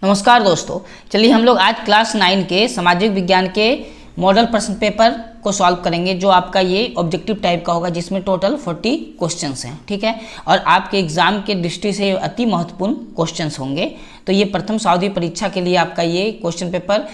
नमस्कार दोस्तों, चलिए हम लोग आज क्लास 9 के सामाजिक विज्ञान के मॉडल प्रश्न पेपर को सॉल्व करेंगे जो आपका ये ऑब्जेक्टिव टाइप का होगा जिसमें टोटल 40 क्वेश्चंस हैं। ठीक है, और आपके एग्जाम के दृष्टि से अति महत्वपूर्ण क्वेश्चंस होंगे। तो ये प्रथम सावधि परीक्षा के लिए आपका ये क्वेश्चन पेपर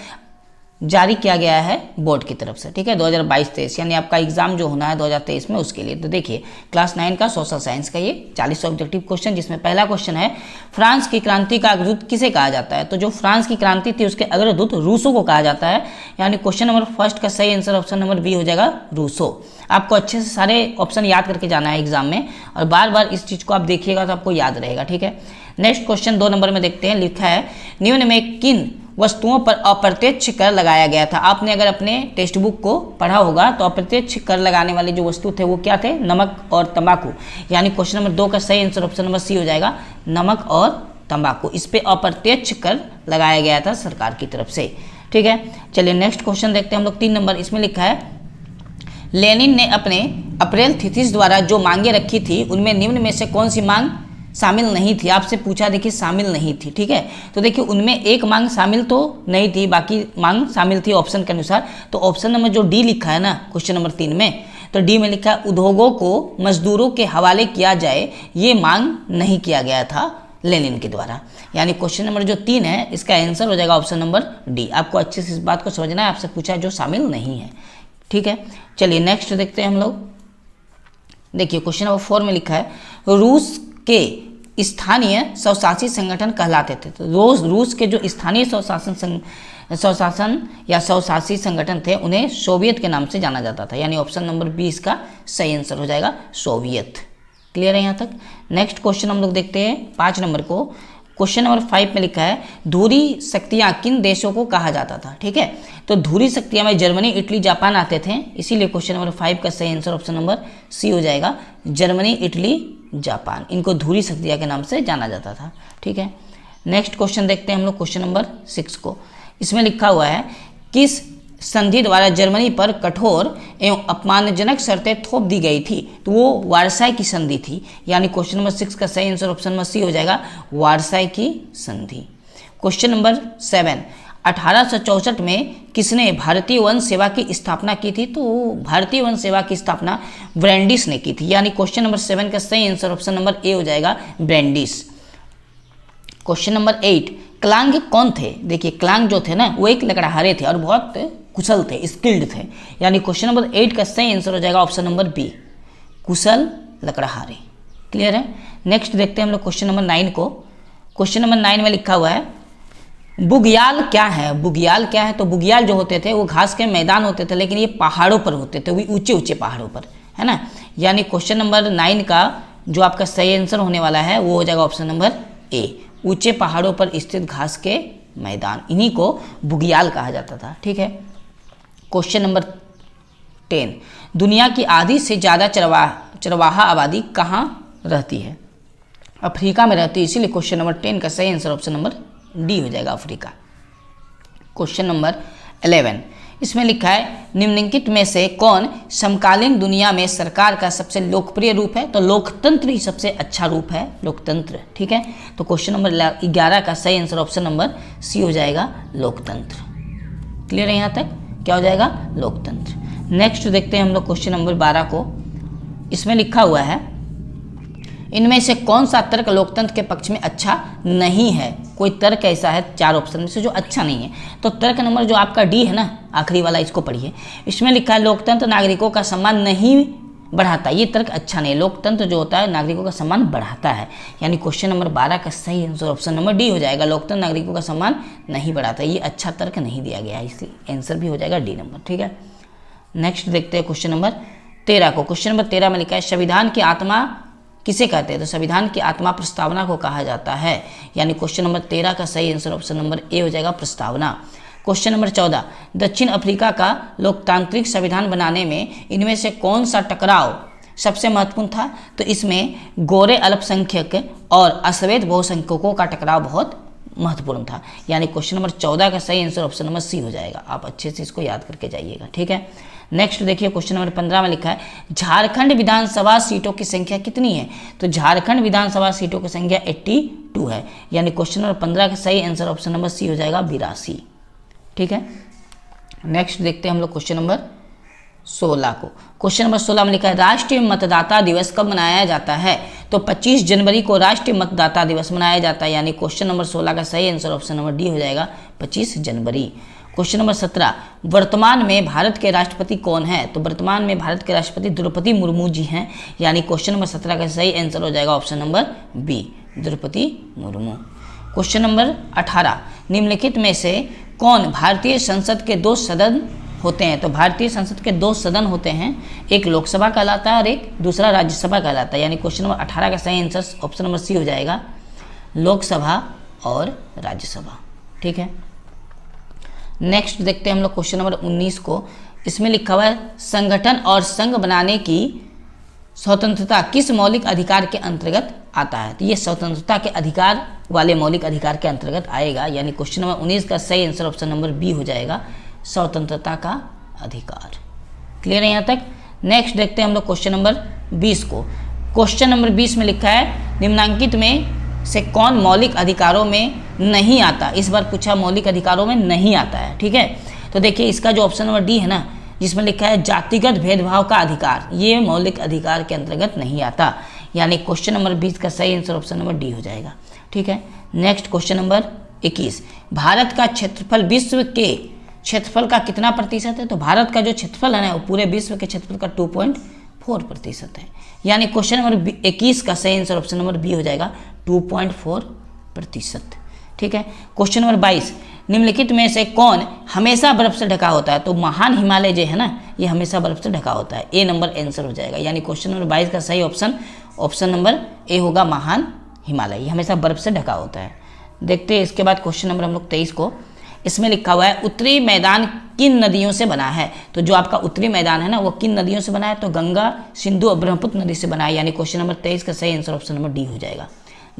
जारी किया गया है बोर्ड की तरफ से। ठीक है, 2022-23 यानी आपका एग्जाम जो होना है 2023 में उसके लिए। तो देखिए क्लास 9 का सोशल साइंस का ये 40 ऑब्जेक्टिव क्वेश्चन, जिसमें पहला क्वेश्चन है फ्रांस की क्रांति का अग्रदूत किसे कहा जाता है। तो जो फ्रांस की क्रांति थी उसके अग्रदूत रूसो को कहा जाता है। यानी क्वेश्चन नंबर फर्स्ट का सही आंसर ऑप्शन नंबर बी हो जाएगा, रूसो। आपको अच्छे से सारे ऑप्शन याद करके जाना है एग्जाम में, और बार बार इस चीज़ को आप देखिएगा तो आपको याद रहेगा। ठीक है, नेक्स्ट क्वेश्चन 2 नंबर में देखते हैं। लिखा है निम्न में किन वस्तुओं पर अप्रत्यक्ष कर लगाया गया था। आपने अगर अपने टेक्स्ट बुक को पढ़ा होगा तो अप्रत्यक्ष कर लगाने वाले जो वस्तु थे वो क्या थे, नमक और तंबाकू। यानी क्वेश्चन नंबर 2 का सही आंसर ऑप्शन नंबर सी हो जाएगा, नमक और तंबाकू। इस पे अप्रत्यक्ष कर लगाया गया था सरकार की तरफ से। ठीक है, चलिए नेक्स्ट क्वेश्चन देखते हैं हम लोग 3 नंबर। इसमें लिखा है लेनिन ने अपने अप्रैल थीसिस द्वारा जो मांगे रखी थी उनमें निम्न में से कौन सी मांग शामिल नहीं थी। आपसे पूछा, देखिए शामिल नहीं थी। ठीक है, तो देखिए उनमें एक मांग शामिल तो नहीं थी, बाकी मांग शामिल थी ऑप्शन के अनुसार। तो ऑप्शन नंबर जो डी लिखा है ना क्वेश्चन नंबर 3 में, तो डी में लिखा है उद्योगों को मजदूरों के हवाले किया जाए, ये मांग नहीं किया गया था लेनिन के द्वारा। यानी क्वेश्चन नंबर जो 3 है इसका आंसर हो जाएगा ऑप्शन नंबर डी। आपको अच्छे से इस बात को समझना है, आपसे पूछा जो शामिल नहीं है। ठीक है, चलिए नेक्स्ट देखते हैं हम लोग। देखिए क्वेश्चन नंबर 4 में लिखा है रूस के स्थानीय स्वशासी संगठन कहलाते थे। तो रूस के जो स्थानीय स्वशासन या स्वशासी संगठन थे उन्हें सोवियत के नाम से जाना जाता था। यानी ऑप्शन नंबर 20 का सही आंसर हो जाएगा सोवियत। क्लियर है यहाँ तक। नेक्स्ट क्वेश्चन हम लोग देखते हैं 5 नंबर को। क्वेश्चन नंबर 5 में लिखा है धुरी शक्तियाँ किन देशों को कहा जाता था। ठीक है, तो धुरी शक्तियाँ में जर्मनी, इटली, जापान आते थे, इसीलिए क्वेश्चन नंबर 5 का सही आंसर ऑप्शन नंबर सी हो जाएगा, जर्मनी, इटली, जापान। इनको धुरी शक्तियाँ के नाम से जाना जाता था। ठीक है, नेक्स्ट क्वेश्चन देखते हैं हम लोग क्वेश्चन नंबर 6 को। इसमें लिखा हुआ है किस संधि द्वारा जर्मनी पर कठोर एवं अपमानजनक शर्तें थोप दी गई थी। तो वो वारसाई की संधि थी। यानी क्वेश्चन नंबर 6 का सही आंसर ऑप्शन नंबर सी हो जाएगा, वारसाई की संधि। क्वेश्चन नंबर 7 1864 में किसने भारतीय वन सेवा की स्थापना की थी। तो भारतीय वन सेवा की स्थापना ब्रैंडिस ने की थी। यानी क्वेश्चन नंबर 7 का सही आंसर ऑप्शन नंबर ए हो जाएगा, ब्रैंडिस। क्वेश्चन नंबर 8 क्लांग कौन थे। देखिए क्लांग जो थे ना वो एक लकड़हारे थे और बहुत कुशल थे, स्किल्ड थे। यानी क्वेश्चन नंबर 8 का सही आंसर हो जाएगा ऑप्शन नंबर बी, कुशल लकड़हारे। क्लियर है। नेक्स्ट देखते हैं हम लोग क्वेश्चन नंबर 9 को। क्वेश्चन नंबर 9 में लिखा हुआ है बुग्याल क्या है। बुग्याल क्या है, तो बुग्याल जो होते थे वो घास के मैदान होते थे, लेकिन ये पहाड़ों पर होते थे, वो ऊंचे ऊंचे पहाड़ों पर, है ना। यानी क्वेश्चन नंबर 9 का जो आपका सही आंसर होने वाला है वो हो जाएगा ऑप्शन नंबर ए, ऊंचे पहाड़ों पर स्थित घास के मैदान, इन्हीं को बुग्याल कहा जाता था। ठीक है, क्वेश्चन नंबर 10 दुनिया की आधी से ज़्यादा चरवाहा आबादी कहाँ रहती है। अफ्रीका में रहती है, इसीलिए क्वेश्चन नंबर 10 का सही आंसर ऑप्शन नंबर डी हो जाएगा, अफ्रीका। क्वेश्चन नंबर 11 इसमें लिखा है निम्नलिखित में से कौन समकालीन दुनिया में सरकार का सबसे लोकप्रिय रूप है। तो लोकतंत्र ही सबसे अच्छा रूप है, लोकतंत्र। ठीक है, तो क्वेश्चन नंबर 11 का सही आंसर ऑप्शन नंबर सी हो जाएगा, लोकतंत्र। क्लियर है यहाँ तक, क्या हो जाएगा, लोकतंत्र। नेक्स्ट देखते हैं हम लोग क्वेश्चन नंबर 12 को। इसमें लिखा हुआ है इनमें से कौन सा तर्क लोकतंत्र के पक्ष में अच्छा नहीं है। कोई तर्क ऐसा है 4 ऑप्शन में से जो अच्छा नहीं है। तो तर्क नंबर जो आपका डी है ना, आखिरी वाला, इसको पढ़िए। इसमें लिखा है लोकतंत्र नागरिकों का सम्मान नहीं बढ़ाता। ये तर्क अच्छा नहीं है। लोकतंत्र जो होता है नागरिकों का सम्मान बढ़ाता है। यानी क्वेश्चन नंबर 12 का सही आंसर ऑप्शन नंबर डी हो जाएगा, लोकतंत्र नागरिकों का सम्मान नहीं बढ़ाता। ये अच्छा तर्क नहीं दिया गया है, इसलिए आंसर भी हो जाएगा डी नंबर। ठीक है, नेक्स्ट देखते हैं क्वेश्चन नंबर 13 को। क्वेश्चन नंबर 13 में लिखा है संविधान की आत्मा किसे कहते हैं। तो संविधान की आत्मा प्रस्तावना को कहा जाता है। यानी क्वेश्चन नंबर 13 का सही आंसर ऑप्शन नंबर ए हो जाएगा, प्रस्तावना। क्वेश्चन नंबर 14 दक्षिण अफ्रीका का लोकतांत्रिक संविधान बनाने में इनमें से कौन सा टकराव सबसे महत्वपूर्ण था। तो इसमें गोरे अल्पसंख्यक और अश्वेत बहुसंख्यकों का टकराव बहुत महत्वपूर्ण था। यानी क्वेश्चन नंबर 14 का सही आंसर ऑप्शन नंबर सी हो जाएगा। आप अच्छे से इसको याद करके जाइएगा, ठीक है। नेक्स्ट देखिए क्वेश्चन नंबर 15 में लिखा है झारखंड विधानसभा सीटों की संख्या कितनी है। तो झारखंड विधानसभा सीटों की संख्या 82 है। यानी क्वेश्चन नंबर 15 का सही आंसर ऑप्शन नंबर सी हो जाएगा 82, ठीक है। नेक्स्ट देखते हैं हम लोग क्वेश्चन नंबर 16 को। क्वेश्चन नंबर 16 में लिखा है राष्ट्रीय मतदाता दिवस कब मनाया जाता है। तो 25 जनवरी को राष्ट्रीय मतदाता दिवस मनाया जाता है। यानी क्वेश्चन नंबर 16 का सही आंसर ऑप्शन नंबर डी हो जाएगा 25 जनवरी। क्वेश्चन नंबर 17 वर्तमान में भारत के राष्ट्रपति कौन है। तो वर्तमान में भारत के राष्ट्रपति द्रौपदी मुर्मू जी हैं। यानी क्वेश्चन नंबर 17 का सही आंसर हो जाएगा option number B Draupadi Murmu. Question number 18 निम्नलिखित में से कौन भारतीय संसद के 2 सदन होते हैं। तो भारतीय संसद के 2 सदन होते हैं, एक लोकसभा कहलाता है और एक दूसरा राज्यसभा कहलाता है। यानी क्वेश्चन नंबर 18 का सही आंसर ऑप्शन नंबर सी हो जाएगा लोकसभा और राज्यसभा, ठीक है। नेक्स्ट देखते हैं हम लोग क्वेश्चन नंबर 19 को। इसमें लिखा हुआ है संगठन और संघ बनाने की स्वतंत्रता किस मौलिक अधिकार के अंतर्गत आता है। तो ये स्वतंत्रता के अधिकार वाले मौलिक अधिकार के अंतर्गत आएगा। यानी क्वेश्चन नंबर 19 का सही आंसर ऑप्शन नंबर बी हो जाएगा स्वतंत्रता का अधिकार। क्लियर है यहाँ तक। नेक्स्ट देखते हैं हम लोग क्वेश्चन नंबर 20 को। क्वेश्चन नंबर 20 में लिखा है निम्नांकित में से कौन मौलिक अधिकारों में नहीं आता। इस बार पूछा मौलिक अधिकारों में नहीं आता है, ठीक है। तो देखिए इसका जो ऑप्शन नंबर डी है ना, जिसमें लिखा है जातिगत भेदभाव का अधिकार, ये मौलिक अधिकार के अंतर्गत नहीं आता। यानी क्वेश्चन नंबर 20 का सही आंसर ऑप्शन नंबर डी हो जाएगा, ठीक है। नेक्स्ट क्वेश्चन नंबर 21 भारत का क्षेत्रफल विश्व के क्षेत्रफल का कितना प्रतिशत है। तो भारत का जो क्षेत्रफल है ना वो पूरे विश्व के क्षेत्रफल का 2.4% है। यानी क्वेश्चन नंबर 21 का सही आंसर ऑप्शन नंबर बी हो जाएगा 2.4%, ठीक है। क्वेश्चन नंबर 22 निम्नलिखित में से कौन हमेशा बर्फ से ढका होता है। तो महान हिमालय जो है ना ये हमेशा बर्फ से ढका होता है। ए नंबर आंसर हो जाएगा। यानी क्वेश्चन नंबर 22 का सही ऑप्शन नंबर ए होगा महान हिमालय, ये हमेशा बर्फ से ढका होता है। देखते हैं इसके बाद क्वेश्चन नंबर हम लोग 23 को। इसमें लिखा हुआ है उत्तरी मैदान किन नदियों से बना है। तो जो आपका उत्तरी मैदान है ना वो किन नदियों से बना है। तो गंगा सिंधु और ब्रह्मपुत्र नदी से बना है। यानी क्वेश्चन नंबर 23 का सही आंसर ऑप्शन नंबर डी हो जाएगा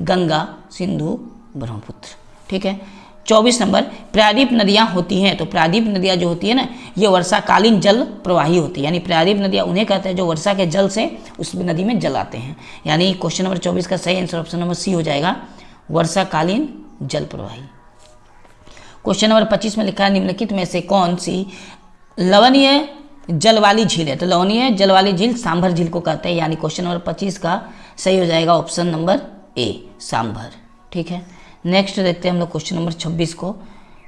गंगा सिंधु ब्रह्मपुत्र, ठीक है। 24 नंबर प्रायद्वीप नदियाँ होती हैं। तो प्रायद्वीप नदियाँ जो होती है ना ये वर्षाकालीन जल प्रवाही होती है। यानी प्रायद्वीप नदियाँ उन्हें कहते हैं जो वर्षा के जल से उस नदी में जल आते हैं। यानी क्वेश्चन नंबर 24 का सही आंसर ऑप्शन नंबर सी हो जाएगा वर्षाकालीन जल प्रवाही। क्वेश्चन नंबर 25 में लिखा है निम्नलिखित में से कौन सी लवणीय जल वाली झील है। तो लवणीय जल वाली झील सांभर झील को कहते हैं। यानी क्वेश्चन नंबर 25 का सही हो जाएगा ऑप्शन नंबर ए सांभर, ठीक है। नेक्स्ट देखते हैं हम लोग क्वेश्चन नंबर 26 को।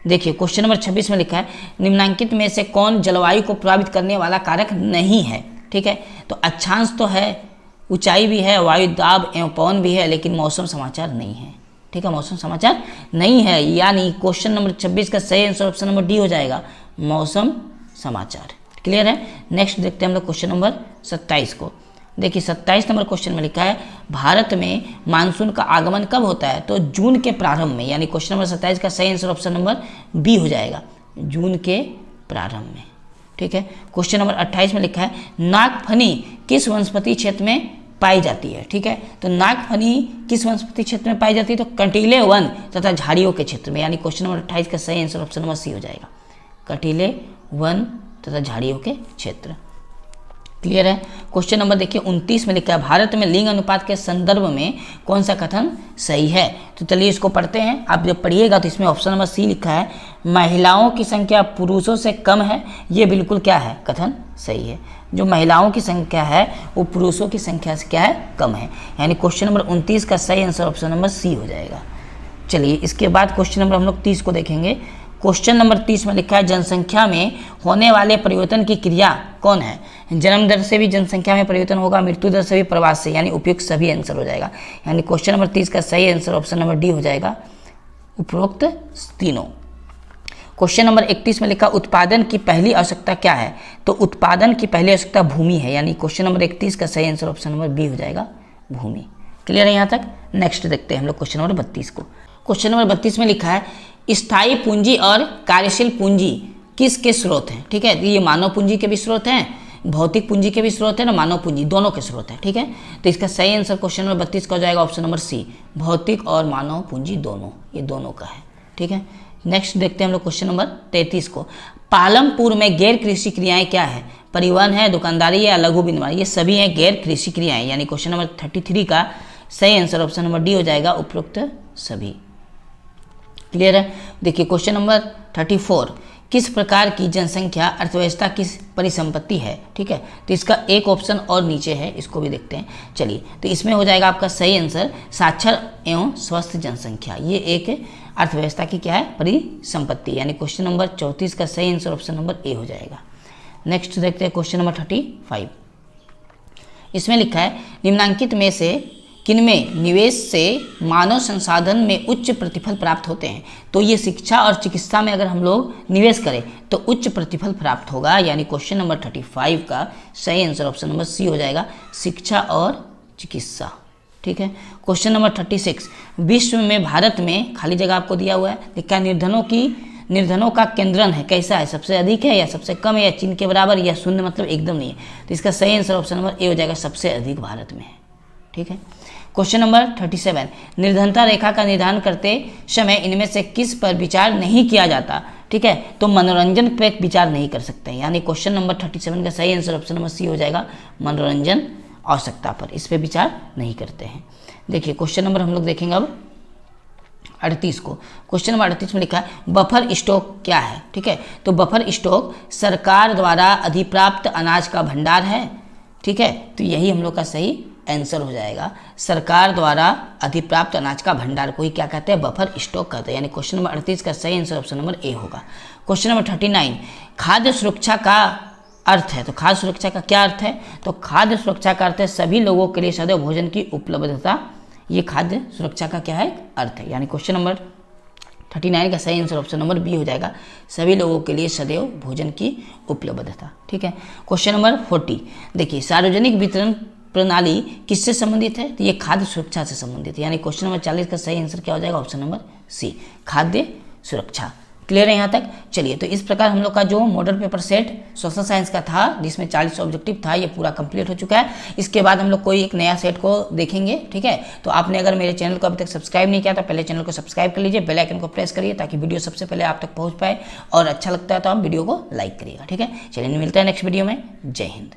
देखिए क्वेश्चन नंबर 26 में लिखा है निम्नांकित में से कौन जलवायु को प्रभावित करने वाला कारक नहीं है, ठीक है। तो अक्षांश तो है, ऊंचाई भी है, वायु दाब एवं पवन भी है, लेकिन मौसम समाचार नहीं है, ठीक है। मौसम समाचार नहीं है। यानी क्वेश्चन नंबर 26 का सही आंसर ऑप्शन नंबर डी हो जाएगा मौसम समाचार। क्लियर है। नेक्स्ट देखते हैं हम लोग क्वेश्चन नंबर 27 को। देखिए 27 नंबर क्वेश्चन में लिखा है भारत में मानसून का आगमन कब होता है। तो जून के प्रारंभ में। यानी क्वेश्चन नंबर 27 का सही आंसर ऑप्शन नंबर बी हो जाएगा जून के प्रारंभ में, ठीक है। क्वेश्चन नंबर 28 में लिखा है नागफनी किस वनस्पति क्षेत्र में पाई जाती है, ठीक है। तो नागफनी किस वनस्पति क्षेत्र में पाई जाती है। तो कंटीले वन तथा झाड़ियों के क्षेत्र में। यानी क्वेश्चन नंबर 28 का सही आंसर ऑप्शन नंबर सी हो जाएगा कंटीले वन तथा झाड़ियों के क्षेत्र। क्लियर है। क्वेश्चन नंबर देखिए 29 में लिखा है भारत में लिंग अनुपात के संदर्भ में कौन सा कथन सही है। तो चलिए इसको पढ़ते हैं। आप जब पढ़िएगा तो इसमें ऑप्शन नंबर सी लिखा है महिलाओं की संख्या पुरुषों से कम है। ये बिल्कुल क्या है कथन सही है। जो महिलाओं की संख्या है वो पुरुषों की संख्या से क्या है कम है। यानी क्वेश्चन नंबर 29 का सही आंसर ऑप्शन नंबर सी हो जाएगा। चलिए इसके बाद क्वेश्चन नंबर हम लोग 30 को देखेंगे। क्वेश्चन नंबर 30 में लिखा है जनसंख्या में होने वाले परिवर्तन की क्रिया कौन है। जन्म दर से भी जनसंख्या में परिवर्तन होगा, मृत्यु दर से भी, प्रवास से। यानी उपयुक्त सभी आंसर हो जाएगा। यानी क्वेश्चन नंबर 30 का सही आंसर ऑप्शन नंबर डी हो जाएगा उपरोक्त तीनों। क्वेश्चन नंबर 31 में लिखा उत्पादन की पहली आवश्यकता क्या है। तो उत्पादन की पहली आवश्यकता भूमि है। यानी क्वेश्चन नंबर 31 का सही आंसर ऑप्शन नंबर बी हो जाएगा भूमि। क्लियर है यहाँ तक। नेक्स्ट देखते हैं हम लोग क्वेश्चन नंबर 32 को। क्वेश्चन नंबर 32 में लिखा है स्थायी पूंजी और कार्यशील पूंजी किसके स्रोत हैं, ठीक है। तो ये मानव पूंजी के भी स्रोत हैं, भौतिक पूंजी के भी स्रोत है ना मानव पूंजी, दोनों के स्रोत है। ठीक है, तो इसका सही आंसर क्वेश्चन नंबर 32 का हो जाएगा ऑप्शन नंबर सी, भौतिक और मानव पूंजी दोनों, ये दोनों का है। ठीक है, नेक्स्ट देखते हैं हम लोग क्वेश्चन नंबर 33 को। पालमपुर में गैर कृषि क्रियाएं क्या है? परिवहन है, दुकानदारी है, लघु विनिर्माण, ये सभी हैं गैर कृषि क्रियाएं, यानी क्वेश्चन नंबर 33 का सही आंसर ऑप्शन नंबर डी हो जाएगा, उपरोक्त सभी। क्लियर है? देखिए क्वेश्चन नंबर 34, किस प्रकार की जनसंख्या अर्थव्यवस्था की परिसंपत्ति है? ठीक है, तो इसका एक ऑप्शन और नीचे है, इसको भी देखते हैं। चलिए, तो इसमें हो जाएगा आपका सही आंसर साक्षर एवं स्वस्थ जनसंख्या, ये एक अर्थव्यवस्था की क्या है? परिसंपत्ति, यानी क्वेश्चन नंबर 34 का सही आंसर ऑप्शन नंबर ए हो जाएगा। नेक्स्ट देखते हैं क्वेश्चन नंबर 35। इसमें लिखा है निम्नांकित में से किनमें निवेश से मानव संसाधन में उच्च प्रतिफल प्राप्त होते हैं? तो ये शिक्षा और चिकित्सा में अगर हम लोग निवेश करें तो उच्च प्रतिफल प्राप्त होगा, यानी क्वेश्चन नंबर 35 का सही आंसर ऑप्शन नंबर सी हो जाएगा, शिक्षा और चिकित्सा। ठीक है, क्वेश्चन नंबर 36, विश्व में भारत में खाली जगह आपको दिया हुआ है, लिखा निर्धनों का केंद्रन है, कैसा है? सबसे अधिक है या सबसे कम है या चीन के बराबर या शून्य मतलब एकदम नहीं है? तो इसका सही आंसर ऑप्शन नंबर ए हो जाएगा, सबसे अधिक भारत में है। ठीक है, क्वेश्चन नंबर 37, निर्धनता रेखा का निर्धारण करते समय इनमें से किस पर विचार नहीं किया जाता? ठीक है, तो मनोरंजन पर विचार नहीं कर सकते, यानी क्वेश्चन नंबर 37 का सही आंसर ऑप्शन नंबर सी हो जाएगा, मनोरंजन आवश्यकता पर, इस पर विचार नहीं करते हैं। देखिए क्वेश्चन नंबर हम लोग देखेंगे अब 38 को। क्वेश्चन नंबर 38 में लिखा है बफर स्टॉक क्या है? ठीक है, तो बफर स्टॉक सरकार द्वारा अधिप्राप्त अनाज का भंडार है। ठीक है, तो यही हम लोग का सही आंसर हो जाएगा, सरकार द्वारा अधिप्राप्त अनाज का भंडार को ही क्या कहते हैं? बफर स्टॉक कहते हैं, यानी क्वेश्चन नंबर 38 का सही आंसर ऑप्शन नंबर ए होगा। क्वेश्चन नंबर 39, खाद्य सुरक्षा का अर्थ है, तो खाद्य सुरक्षा का क्या अर्थ है? तो खाद्य सुरक्षा का अर्थ है सभी लोगों के लिए सदैव भोजन की उपलब्धता, ये खाद्य सुरक्षा का क्या है? अर्थ है, यानी क्वेश्चन नंबर 39 का सही आंसर ऑप्शन नंबर बी हो जाएगा, सभी लोगों के लिए सदैव भोजन की उपलब्धता। ठीक है, क्वेश्चन नंबर 40, देखिए सार्वजनिक वितरण प्रणाली किससे संबंधित है? तो ये खाद्य सुरक्षा से संबंधित है, यानी क्वेश्चन नंबर 40 का सही आंसर क्या हो जाएगा? ऑप्शन नंबर सी, खाद्य सुरक्षा। क्लियर है यहाँ तक? चलिए, तो इस प्रकार हम लोग का जो model paper set social science का था जिसमें 40 ऑब्जेक्टिव था, ये पूरा कंप्लीट हो चुका है। इसके बाद हम लोग कोई एक नया सेट को देखेंगे। ठीक है, तो आपने अगर मेरे चैनल को अभी तक सब्सक्राइब नहीं किया तो पहले चैनल को सब्सक्राइब कर लीजिए, बेल आइकन को प्रेस करिए ताकि वीडियो सबसे पहले आप तक पहुँच पाए, और अच्छा लगता है तो आप वीडियो को लाइक करिएगा। ठीक है, चलिए मिलते हैं नेक्स्ट वीडियो में। जय हिंद।